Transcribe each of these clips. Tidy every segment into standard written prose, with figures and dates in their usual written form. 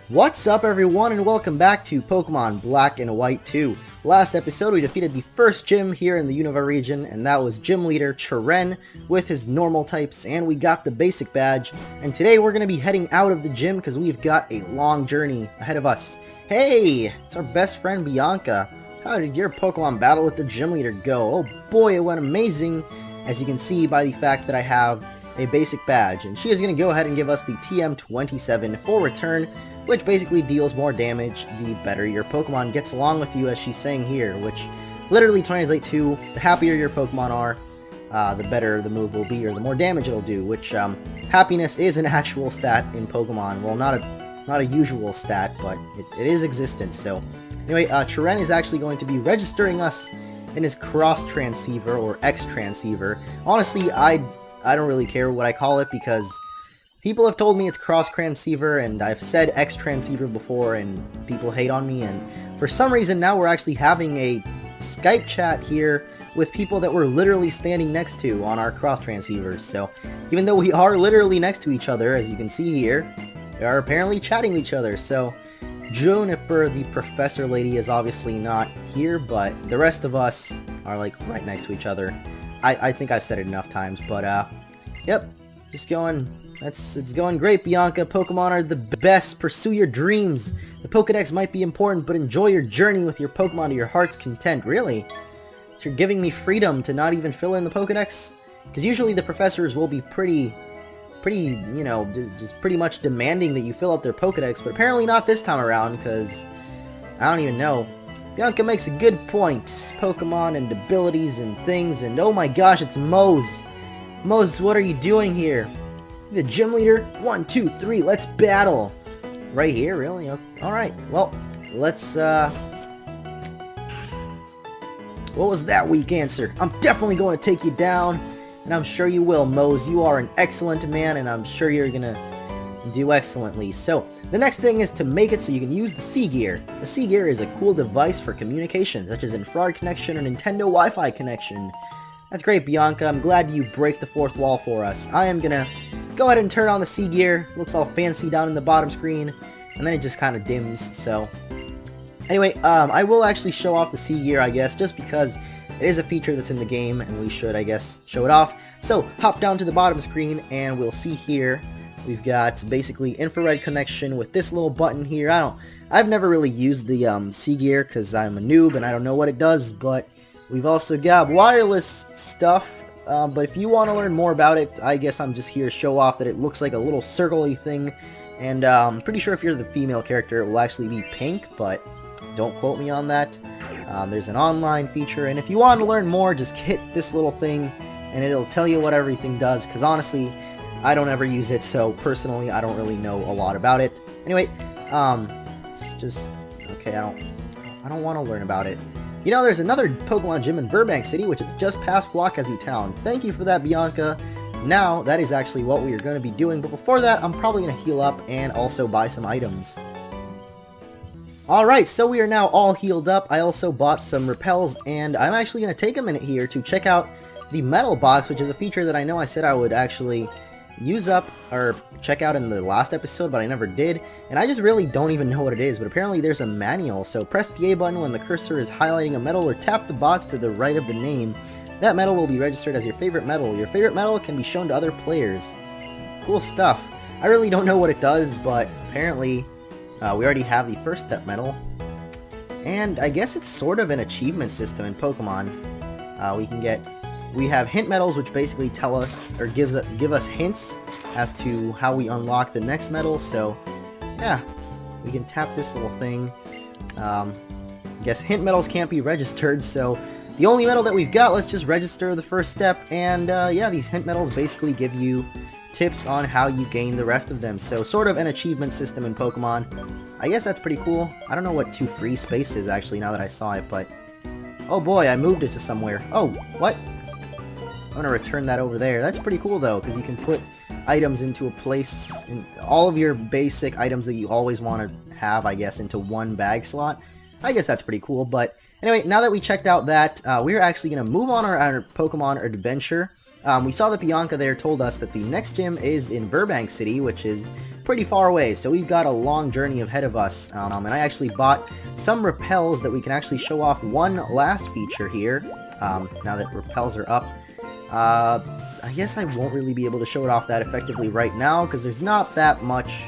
What's up everyone and welcome back to Pokemon Black and White 2. Last episode we defeated the first gym here in the Unova region, and that was Gym Leader Chiren with his normal types, and we got the basic badge. And today we're going to be heading out of the gym because we've got a long journey ahead of us. Hey, it's our best friend Bianca. How did your Pokemon battle with the Gym Leader go? Oh boy, it went amazing, as you can see by the fact that I have a basic badge. And she is going to go ahead and give us the TM27 for return, which basically deals more damage the better your Pokemon gets along with you, as she's saying here, which literally translates to the happier your Pokemon are, the better the move will be, or the more damage it'll do, which happiness is an actual stat in Pokemon. Well, not a usual stat, but it is existent. So anyway, Chiren is actually going to be registering us in his cross transceiver or X transceiver. Honestly, I don't really care what I call it, because people have told me it's cross transceiver, and I've said X transceiver before, and people hate on me, and for some reason now we're actually having a Skype chat here with people that we're literally standing next to on our cross transceivers. So even though we are literally next to each other, as you can see here, they are apparently chatting with each other. So Juniper, the professor lady, is obviously not here, but the rest of us are like right next to each other. I think I've said it enough times, but yep, just going. It's going great, Bianca. Pokemon are the best. Pursue your dreams. The Pokedex might be important, but enjoy your journey with your Pokemon to your heart's content. Really? You're giving me freedom to not even fill in the Pokedex? Because usually the professors will be pretty, you know, just pretty much demanding that you fill out their Pokedex, but apparently not this time around, because I don't even know. Bianca makes a good point. Pokemon and abilities and things, and oh my gosh, it's Mose. Mose, what are you doing here? The gym leader? 1, 2, 3, let's battle! Right here, really? Alright, well, let's, what was that weak answer? I'm definitely going to take you down, and I'm sure you will, Mose. You are an excellent man, and I'm sure you're gonna do excellently. So, the next thing is to make it so you can use the C-Gear. The C-Gear is a cool device for communication, such as infrared connection or Nintendo Wi-Fi connection. That's great, Bianca. I'm glad you break the fourth wall for us. I am gonna go ahead and turn on the C-Gear. Looks all fancy down in the bottom screen, and then it just kind of dims. So anyway, I will actually show off the C-Gear, I guess, just because it is a feature that's in the game, and we should, I guess, show it off. So hop down to the bottom screen, and we'll see here we've got basically infrared connection with this little button here. I've never really used the C-Gear because I'm a noob and I don't know what it does, but we've also got wireless stuff. But if you want to learn more about it, I guess I'm just here to show off that it looks like a little circle-y thing. And I'm pretty sure if you're the female character, it will actually be pink, but don't quote me on that. There's an online feature, and if you want to learn more, just hit this little thing, and it'll tell you what everything does, because honestly, I don't ever use it, so personally, I don't really know a lot about it. Anyway, it's just, okay, I don't want to learn about it. You know, there's another Pokemon gym in Burbank City, which is just past Flockazy Town. Thank you for that, Bianca. Now, that is actually what we are going to be doing, but before that, I'm probably going to heal up and also buy some items. Alright, so we are now all healed up. I also bought some repels, and I'm actually going to take a minute here to check out the metal box, which is a feature that I know I said I would actually use up or check out in the last episode, but I never did, and I just really don't even know what it is. But apparently there's a manual, so press the A button when the cursor is highlighting a metal, or tap the box to the right of the name. That metal will be registered as your favorite metal. Your favorite metal can be shown to other players. Cool stuff. I really don't know what it does, but apparently we already have the first step metal, and I guess it's sort of an achievement system in Pokemon. We have hint medals, which basically tell us, or give us hints as to how we unlock the next medal. So yeah, we can tap this little thing. I guess hint medals can't be registered, so the only medal that we've got, let's just register the first step. And yeah, these hint medals basically give you tips on how you gain the rest of them. So sort of an achievement system in Pokemon. I guess that's pretty cool. I don't know what 2 free space is actually, now that I saw it, but oh boy, I moved it to somewhere. Oh, what? I'm gonna return that over there. That's pretty cool though, because you can put items into a place, in all of your basic items that you always want to have, I guess, into one bag slot. I guess that's pretty cool. But anyway, now that we checked out that, we're actually gonna move on our Pokemon adventure. We saw that Bianca there told us that the next gym is in Burbank City, which is pretty far away, so we've got a long journey ahead of us, and I actually bought some repels that we can actually show off one last feature here, now that repels are up. I guess I won't really be able to show it off that effectively right now, because there's not that much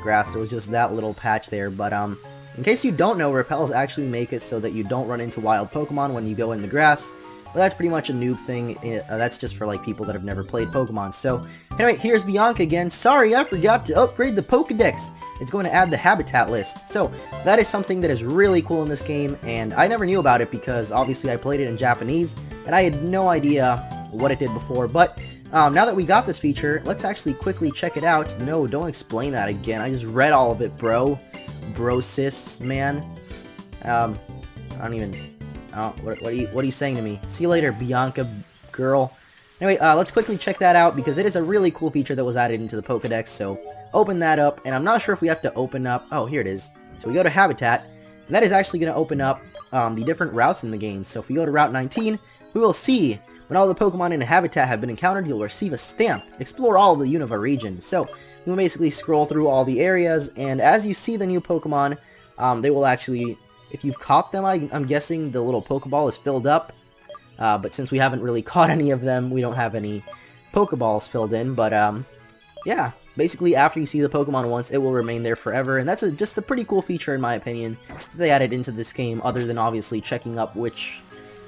grass. There was just that little patch there, but in case you don't know, repels actually make it so that you don't run into wild Pokemon when you go in the grass. But that's pretty much a noob thing. That's just for like people that have never played Pokemon. So anyway, here's Bianca again. Sorry, I forgot to upgrade the Pokedex. It's going to add the habitat list. So that is something that is really cool in this game, and I never knew about it because obviously I played it in Japanese and I had no idea what it did before. But now that we got this feature, let's actually quickly check it out. No, don't explain that again. I just read all of it, bro. Bro, sis, man. I don't even... what are you saying to me? See you later, Bianca, girl. Anyway, let's quickly check that out because it is a really cool feature that was added into the Pokedex. So open that up, and I'm not sure if we have to open up... Oh, here it is. So we go to Habitat, and that is actually going to open up the different routes in the game. So if we go to Route 19, we will see when all the Pokemon in a habitat have been encountered, you'll receive a stamp. Explore all of the Unova region. So you will basically scroll through all the areas, and as you see the new Pokemon, they will actually... If you've caught them, I'm guessing the little Pokeball is filled up. But since we haven't really caught any of them, we don't have any Pokeballs filled in. But, yeah. Basically, after you see the Pokemon once, it will remain there forever. And that's just a pretty cool feature, in my opinion, that they added into this game, other than obviously checking up which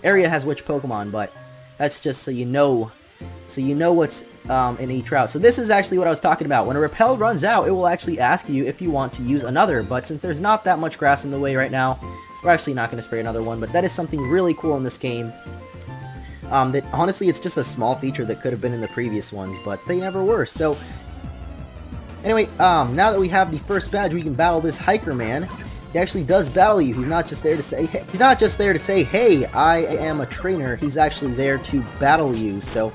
area has which Pokemon. But that's just so you know what's in each route. So this is actually what I was talking about. When a repel runs out, it will actually ask you if you want to use another, but since there's not that much grass in the way right now, we're actually not going to spray another one. But that is something really cool in this game, that honestly it's just a small feature that could have been in the previous ones, but they never were. So anyway, now that we have the first badge, we can battle this hiker man. He actually does battle you. He's not just there to say, hey, hey, I am a trainer. He's actually there to battle you. So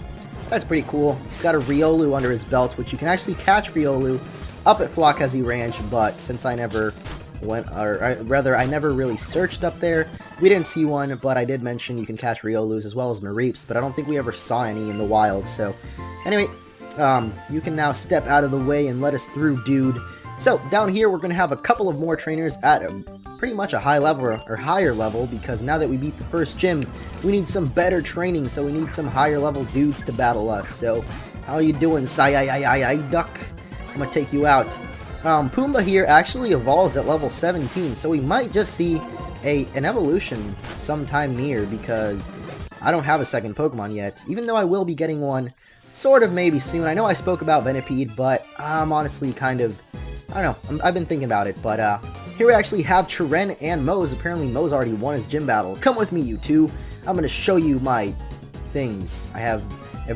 that's pretty cool. He's got a Riolu under his belt, which you can actually catch Riolu up at Flockhazzy Ranch, but since I never went, or rather, I never really searched up there, we didn't see one, but I did mention you can catch Riolus as well as Mareeps, but I don't think we ever saw any in the wild. So anyway, you can now step out of the way and let us through, dude. So down here, we're going to have a couple of more trainers at pretty much a high level or higher level, because now that we beat the first gym, we need some better training, so we need some higher level dudes to battle us. So how you doing, Duck? I'm gonna take you out. Pumbaa here actually evolves at level 17, so we might just see an evolution sometime near, because I don't have a second Pokemon yet, even though I will be getting one sort of maybe soon. I know I spoke about Venipede, but I'm honestly kind of, I don't know, I've been thinking about it. But here we actually have Chiren and Mose. Apparently Mose already won his gym battle. Come with me, you two. I'm going to show you my things. I have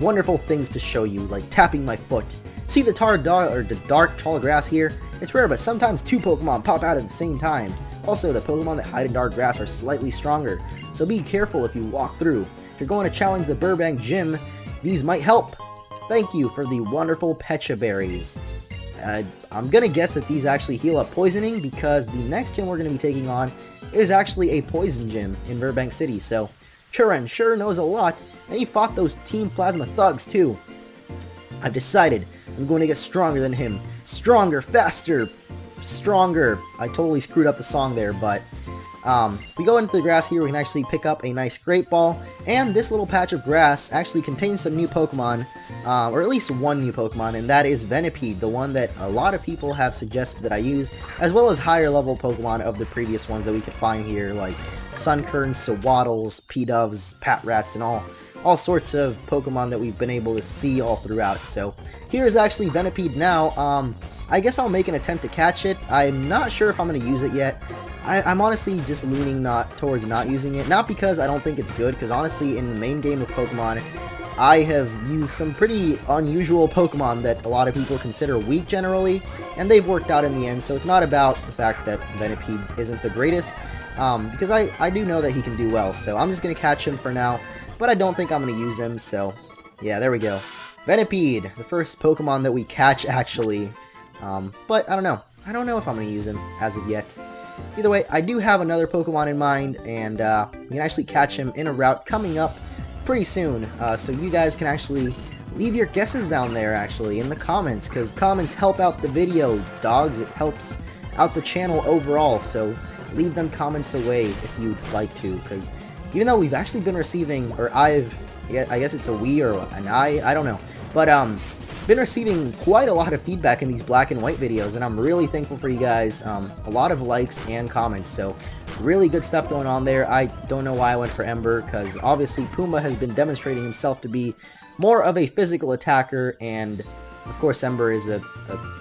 wonderful things to show you, like tapping my foot. See the dark tall grass here? It's rare, but sometimes two Pokemon pop out at the same time. Also, the Pokemon that hide in dark grass are slightly stronger, so be careful if you walk through. If you're going to challenge the Burbank Gym, these might help. Thank you for the wonderful Pecha Berries. I'm gonna guess that these actually heal up poisoning, because the next gym we're gonna be taking on is actually a poison gym in Burbank City. So Chiren sure knows a lot, and he fought those Team Plasma thugs too. I've decided I'm going to get stronger than him. Stronger, faster, stronger. I totally screwed up the song there, but we go into the grass here, we can actually pick up a nice Great Ball, and this little patch of grass actually contains some new Pokemon, or at least one new Pokemon, and that is Venipede, the one that a lot of people have suggested that I use, as well as higher level Pokemon of the previous ones that we could find here, like Sunkerns, Sawaddles, P-Doves, Patrats, and all sorts of Pokemon that we've been able to see all throughout. So here's actually Venipede now. I guess I'll make an attempt to catch it. I'm not sure if I'm going to use it yet. I'm honestly just leaning towards not using it. Not because I don't think it's good, because honestly in the main game of Pokemon, I have used some pretty unusual Pokemon that a lot of people consider weak generally, and they've worked out in the end. So it's not about the fact that Venipede isn't the greatest, because I do know that he can do well. So I'm just going to catch him for now, but I don't think I'm going to use him. So yeah, there we go. Venipede, the first Pokemon that we catch actually. But I don't know. I don't know if I'm going to use him as of yet. Either way, I do have another Pokemon in mind, and we can actually catch him in a route coming up pretty soon. So you guys can actually leave your guesses down there actually in the comments, because comments help out the video, dogs. It helps out the channel overall, so leave them comments away if you'd like to, because even though we've actually been receiving, or I guess it's a we or an I don't know, but been receiving quite a lot of feedback in these black and white videos, and I'm really thankful for you guys. A lot of likes and comments, so really good stuff going on there. I don't know why I went for Ember, because obviously Pumbaa has been demonstrating himself to be more of a physical attacker, and of course Ember is a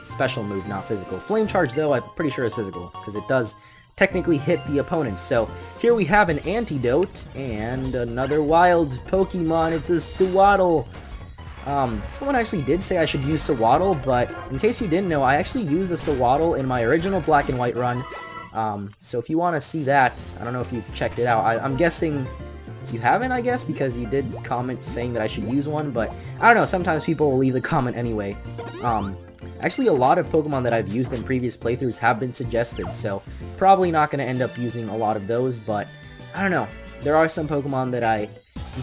special move, not physical. Flame Charge, though, I'm pretty sure is physical, because it does technically hit the opponents. So here we have an Antidote and another wild Pokemon. It's a Sewaddle. Someone actually did say I should use Sewaddle, but in case you didn't know, I actually used a Sewaddle in my original black and white run. So if you want to see that, I don't know if you've checked it out. I'm guessing you haven't, I guess, because you did comment saying that I should use one, but I don't know, sometimes people will leave the comment anyway. Actually, a lot of Pokemon that I've used in previous playthroughs have been suggested, so probably not going to end up using a lot of those, but I don't know. There are some Pokemon that I'm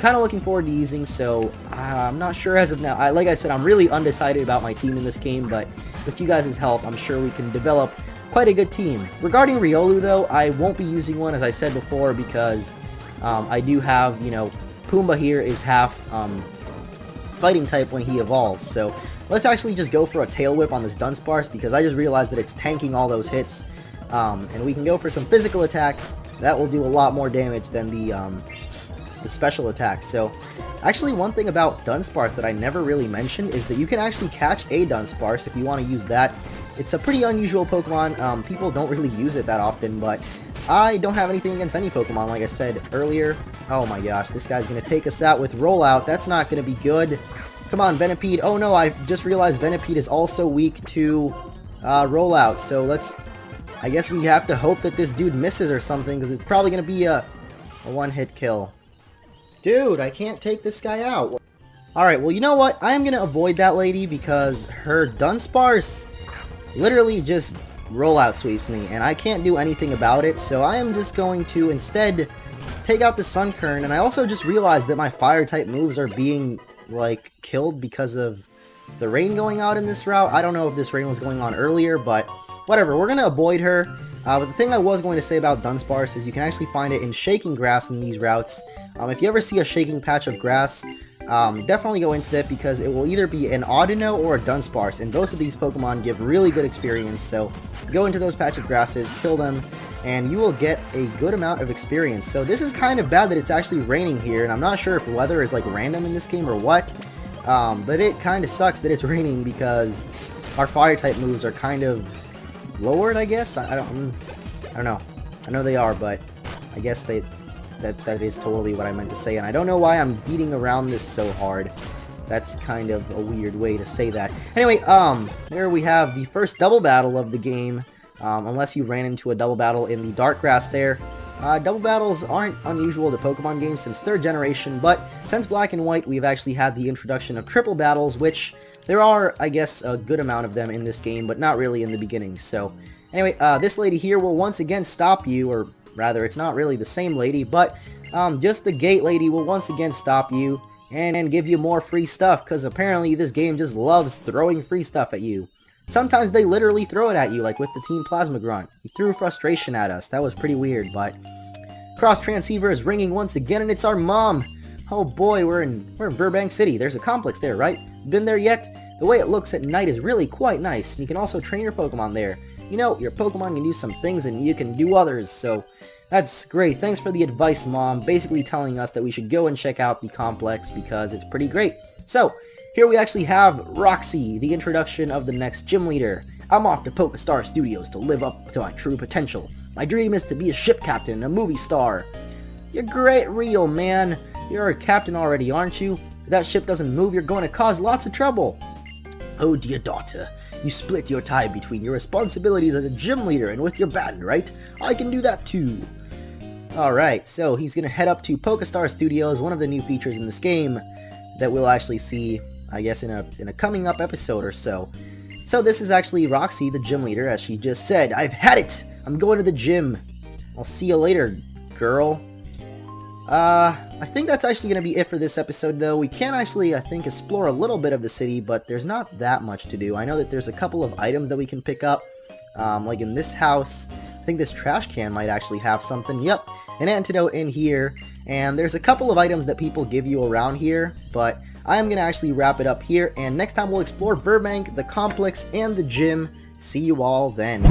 kind of looking forward to using, so I'm not sure as of now. Like I said, I'm really undecided about my team in this game, but with you guys' help, I'm sure we can develop quite a good team. Regarding Riolu, though, I won't be using one, as I said before, because I do have, you know, Pumbaa here is half fighting type when he evolves, so let's actually just go for a Tail Whip on this Dunsparce, because I just realized that it's tanking all those hits, and we can go for some physical attacks. That will do a lot more damage than the special attacks. So actually, one thing about Dunsparce that I never really mentioned is that you can actually catch a Dunsparce if you want to use that. It's a pretty unusual Pokemon. People don't really use it that often, but I don't have anything against any Pokemon, like I said earlier. Oh my gosh, this guy's going to take us out with Rollout. That's not going to be good. Come on, Venipede. Oh no, I just realized Venipede is also weak to Rollout, so I guess we have to hope that this dude misses or something, because it's probably going to be a one-hit kill. Dude, I can't take this guy out. Alright, well, you know what? I am going to avoid that lady, because her Dunsparce literally just Rollout sweeps me, and I can't do anything about it, so I am just going to instead take out the Sunkern, and I also just realized that my Fire-type moves are being, like, killed because of the rain going out in this route. I don't know if this rain was going on earlier, but whatever, we're going to avoid her. But the thing I was going to say about Dunsparce is you can actually find it in shaking grass in these routes. If you ever see a shaking patch of grass, definitely go into that, because it will either be an Audino or a Dunsparce, and both of these Pokemon give really good experience, so go into those patch of grasses, kill them, and you will get a good amount of experience. So this is kind of bad that it's actually raining here, and I'm not sure if weather is like random in this game or what, but it kind of sucks that it's raining, because our Fire-type moves are kind of lowered, I guess. I don't know. I know they are, but I guess that is totally what I meant to say, and I don't know why I'm beating around this so hard. That's kind of a weird way to say that. Anyway, there we have the first double battle of the game, unless you ran into a double battle in the dark grass there. Double battles aren't unusual to Pokemon games since 3rd generation, but since Black and White, we've actually had the introduction of triple battles, which there are, I guess, a good amount of them in this game, but not really in the beginning. So, anyway, this lady here will once again stop you, or rather, it's not really the same lady, but just the gate lady will once again stop you and give you more free stuff, because apparently this game just loves throwing free stuff at you. Sometimes they literally throw it at you, like with the Team Plasma Grunt. He threw frustration at us. That was pretty weird, but Cross Transceiver is ringing once again, and it's our mom. Oh boy, we're in Burbank City. There's a complex there, right? Been there yet? The way it looks at night is really quite nice, and you can also train your Pokemon there. You know, your Pokemon can do some things and you can do others, so that's great. Thanks for the advice, Mom. Basically telling us that we should go and check out the complex because it's pretty great. So, here we actually have Roxy, the introduction of the next gym leader. I'm off to Pokestar Studios to live up to my true potential. My dream is to be a ship captain and a movie star. You're great, Rio, man. You're a captain already, aren't you? If that ship doesn't move, you're going to cause lots of trouble. Oh dear daughter, you split your time between your responsibilities as a gym leader and with your band, right? I can do that too. Alright, so he's going to head up to Pokestar Studios, one of the new features in this game that we'll actually see, I guess, in a coming up episode or so. So this is actually Roxy, the gym leader, as she just said. I've had it! I'm going to the gym. I'll see you later, girl. I think that's actually going to be it for this episode, though. We can actually, I think, explore a little bit of the city, but there's not that much to do. I know that there's a couple of items that we can pick up, like in this house. I think this trash can might actually have something. Yep, an antidote in here, and there's a couple of items that people give you around here, but I am going to actually wrap it up here, and next time we'll explore Burbank, the complex, and the gym. See you all then.